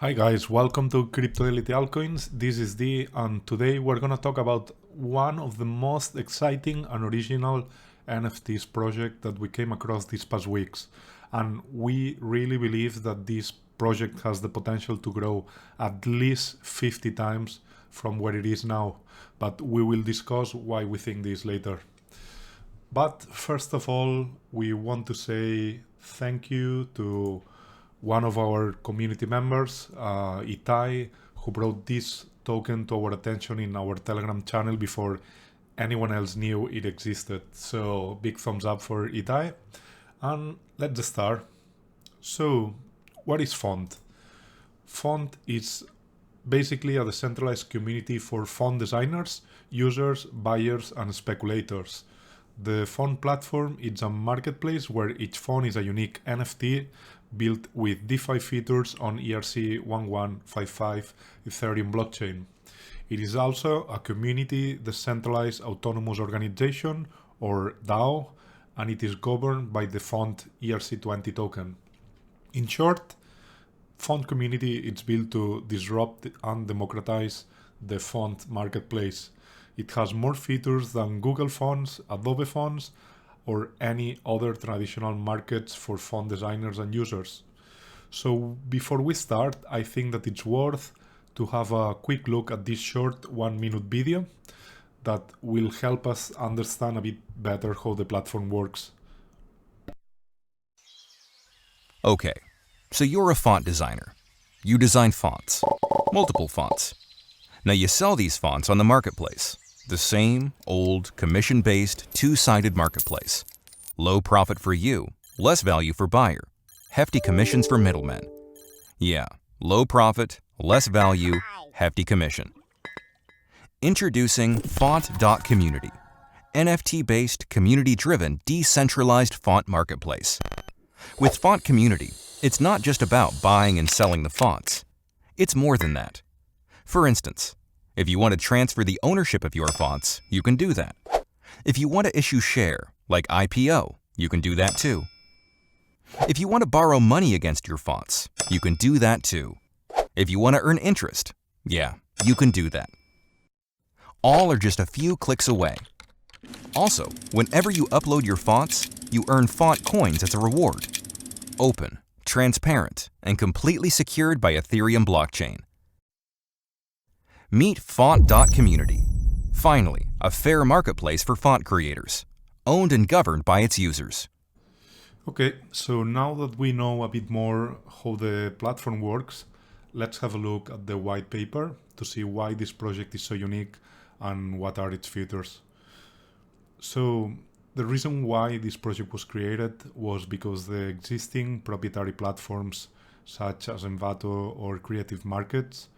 Hi guys, welcome to Cryptodality Altcoins. This is Dee, and today we're gonna talk about one of the most exciting and original NFTs project that we came across these past weeks. And we really believe that this project has the potential to grow at least 50 times from where it is now. But we will discuss why we think this later. But first of all, we want to say thank you to one of our community members, Itai, who brought this token to our attention in our Telegram channel before anyone else knew it existed. So big thumbs up for Itai. And let's start. So what is Font? Font is basically a decentralized community for font designers, users, buyers, and speculators. The font platform is a marketplace where each font is a unique NFT built with DeFi features on ERC-1155 Ethereum blockchain. It is also a community decentralized autonomous organization, or DAO, and it is governed by the font ERC20 token. In short, font community is built to disrupt and democratize the font marketplace. It has more features than Google Fonts, Adobe Fonts, or any other traditional markets for font designers and users. So before we start, I think that it's worth to have a quick look at this short 1-minute video that will help us understand a bit better how the platform works. Okay, so you're a font designer. You design fonts, multiple fonts. Now you sell these fonts on the marketplace. The same old commission-based two-sided marketplace. Low profit for you, less value for buyer. Hefty commissions for middlemen. Yeah, low profit, less value, hefty commission. Introducing Font.Community, NFT-based, community-driven, decentralized font marketplace. With Font Community, it's not just about buying and selling the fonts. It's more than that. For instance, if you want to transfer the ownership of your fonts, you can do that. If you want to issue share, like IPO, you can do that too. If you want to borrow money against your fonts, you can do that too. If you want to earn interest, yeah, you can do that. All are just a few clicks away. Also, whenever you upload your fonts, you earn font coins as a reward. Open, transparent, and completely secured by Ethereum blockchain. Meet Font.Community. Finally, a fair marketplace for font creators, owned and governed by its users. Okay, so now that we know a bit more how the platform works, let's have a look at the white paper to see why this project is so unique and what are its features. So the reason why this project was created was because the existing proprietary platforms such as Envato or Creative Markets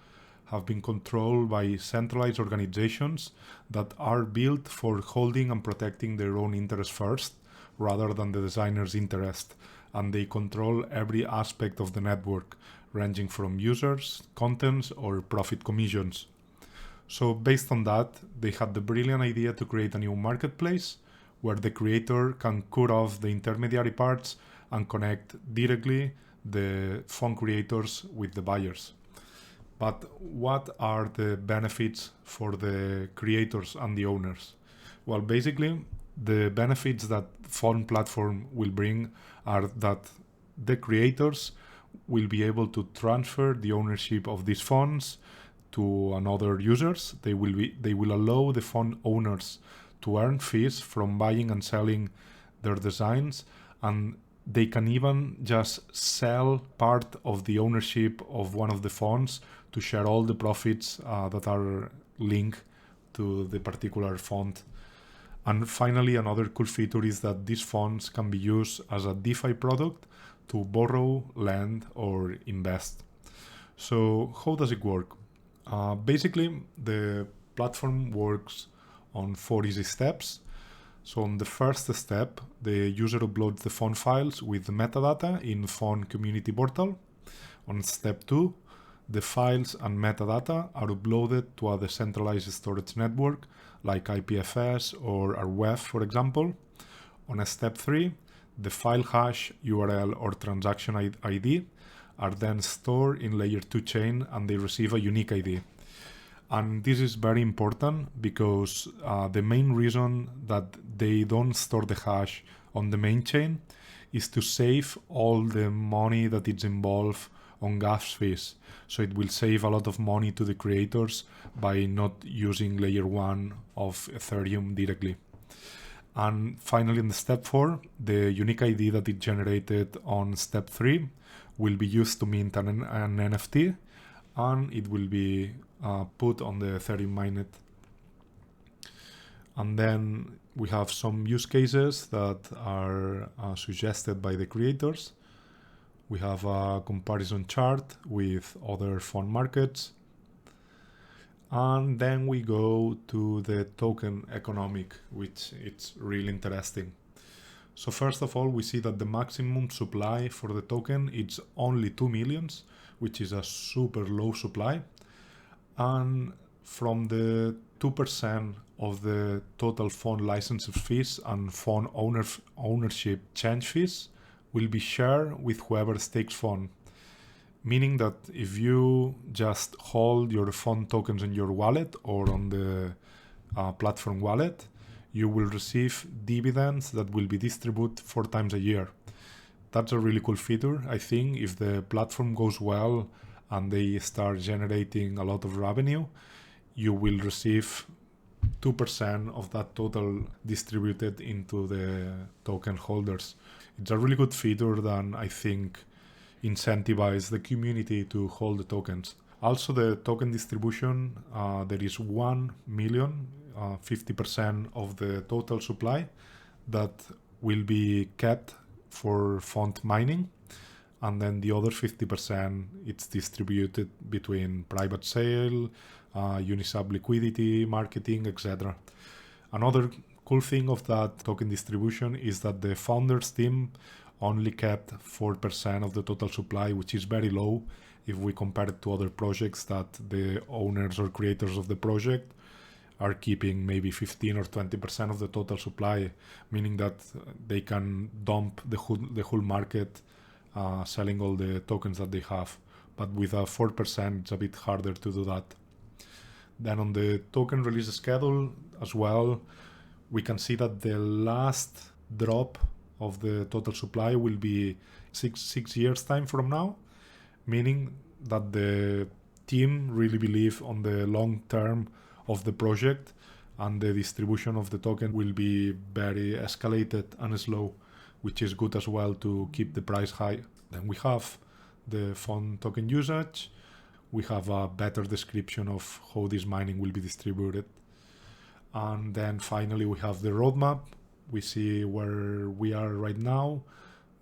have been controlled by centralized organizations that are built for holding and protecting their own interests first, rather than the designer's interest, and they control every aspect of the network, ranging from users, contents, or profit commissions. So based on that, they had the brilliant idea to create a new marketplace where the creator can cut off the intermediary parts and connect directly the font creators with the buyers. But what are the benefits for the creators and the owners? Well, basically, the benefits that font platform will bring are that the creators will be able to transfer the ownership of these fonts to another users. They will allow the font owners to earn fees from buying and selling their designs, and they can even just sell part of the ownership of one of the fonts to share all the profits that are linked to the particular font. And finally, another cool feature is that these fonts can be used as a DeFi product to borrow, lend, or invest. So how does it work? Basically, the platform works on 4 easy steps. So on the first step, the user uploads the font files with metadata in Font Community Portal. On step 2, the files and metadata are uploaded to a decentralized storage network like IPFS or Arwef, for example. On step 3, the file hash, URL, or transaction ID are then stored in layer 2 chain and they receive a unique ID. And this is very important because the main reason that they don't store the hash on the main chain is to save all the money that is involved on gas fees. So it will save a lot of money to the creators by not using layer 1 of Ethereum directly. And finally, in the step 4, the unique ID that it generated on step 3 will be used to mint an NFT, and it will be put on the Ethereum mainnet. And then we have some use cases that are suggested by the creators. We have a comparison chart with other fund markets. And then we go to the token economic, which it's really interesting. So first of all, we see that the maximum supply for the token is only 2 millions, which is a super low supply. And from the 2% of the total fund license fees and fund ownership change fees will be shared with whoever stakes fund. Meaning that if you just hold your fund tokens in your wallet or on the platform wallet, you will receive dividends that will be distributed 4 times a year. That's a really cool feature. I think if the platform goes well and they start generating a lot of revenue, you will receive 2% of that total distributed into the token holders. It's a really good feature that I think incentivize the community to hold the tokens. Also, the token distribution, there is 1 million, 50% of the total supply that will be kept for fund mining. And then the other 50%, it's distributed between private sale, Uniswap liquidity, marketing, etc. Another cool thing of that token distribution is that the founders team only kept 4% of the total supply, which is very low if we compare it to other projects that the owners or creators of the project are keeping maybe 15 or 20% of the total supply, meaning that they can dump the whole market selling all the tokens that they have. But with a 4%, it's a bit harder to do that. Then on the token release schedule as well, we can see that the last drop of the total supply will be six years time from now, meaning that the team really believe on the long term of the project and the distribution of the token will be very escalated and slow, which is good as well to keep the price high. Then we have the fund token usage. We have a better description of how this mining will be distributed. And then finally we have the roadmap. We see where we are right now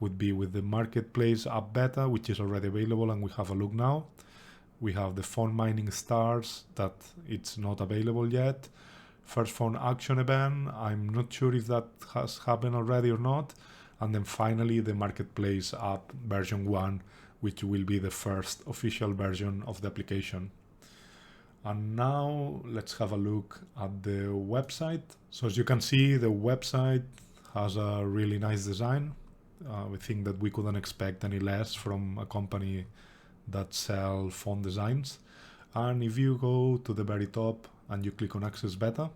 would be with the marketplace app beta, which is already available, and we have a look now. We have the fund mining stars that it's not available yet. First fund action event, I'm not sure if that has happened already or not. And then finally the marketplace app version 1, which will be the first official version of the application. And now let's have a look at the website. So as you can see, the website has a really nice design. We think that we couldn't expect any less from a company that sell font designs. And if you go to the very top and you click on Access Beta,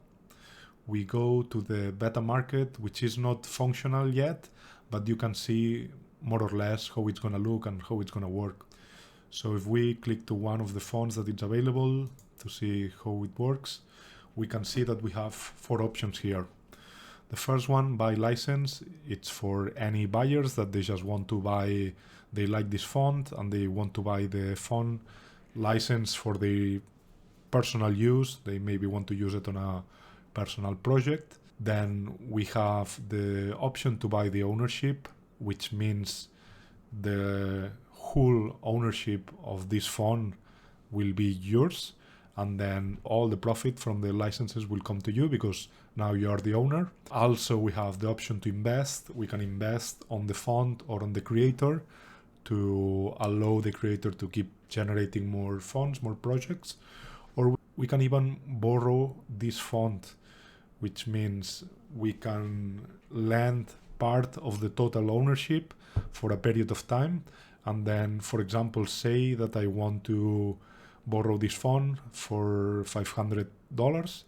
we go to the beta market, which is not functional yet, but you can see more or less how it's going to look and how it's going to work. So if we click to one of the fonts that is available to see how it works, we can see that we have 4 options here. The first one, buy license, it's for any buyers that they just want to buy, they like this font and they want to buy the font license for their personal use. They maybe want to use it on a personal project. Then we have the option to buy the ownership, which means the whole ownership of this font will be yours, and then all the profit from the licenses will come to you because now you are the owner. Also, we have the option to invest. We can invest on the font or on the creator to allow the creator to keep generating more fonts, more projects. Or we can even borrow this font, which means we can lend part of the total ownership for a period of time, And then, for example, say that I want to borrow this font for $500.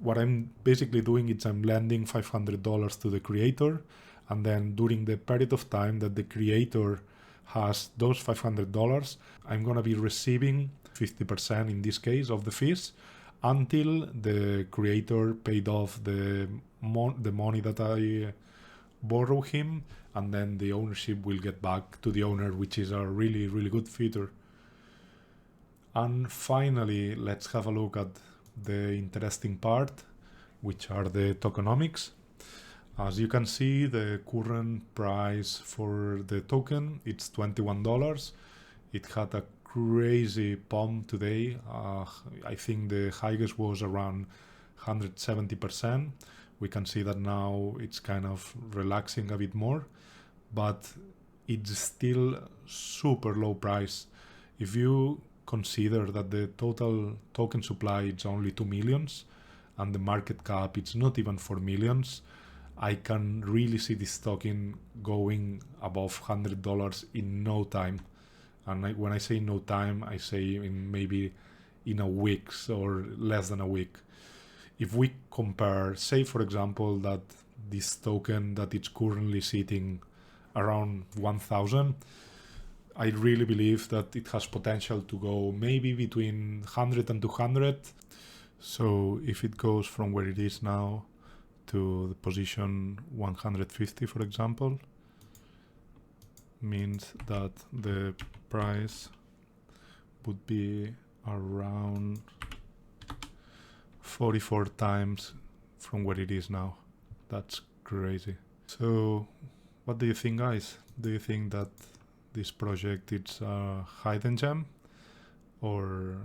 What I'm basically doing is I'm lending $500 to the creator, and then during the period of time that the creator has those $500, I'm gonna be receiving 50% in this case of the fees until the creator paid off the money that I borrow him, and then the ownership will get back to the owner, which is a really, really good feature. And finally, let's have a look at the interesting part, which are the tokenomics. As you can see, the current price for the token, it's $21. It had a crazy pump today. I think the highest was around 170%. We can see that now it's kind of relaxing a bit more, but it's still super low price. If you consider that the total token supply is only 2 millions and the market cap it's not even 4 millions, I can really see this token going above $100 in no time. And when I say no time, I say maybe in a week or less than a week. If we compare, say for example, that this token that it's currently sitting around 1,000, I really believe that it has potential to go maybe between 100 and 200. So if it goes from where it is now to the position 150, for example, means that the price would be around 44 times from where it is now. That's crazy. So what do you think, guys? Do you think that this project is a hidden gem, or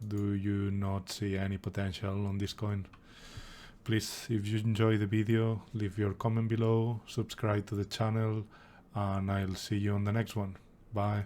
do you not see any potential on this coin? Please, if you enjoy the video, leave your comment below, subscribe to the channel, and I'll see you on the next one. Bye.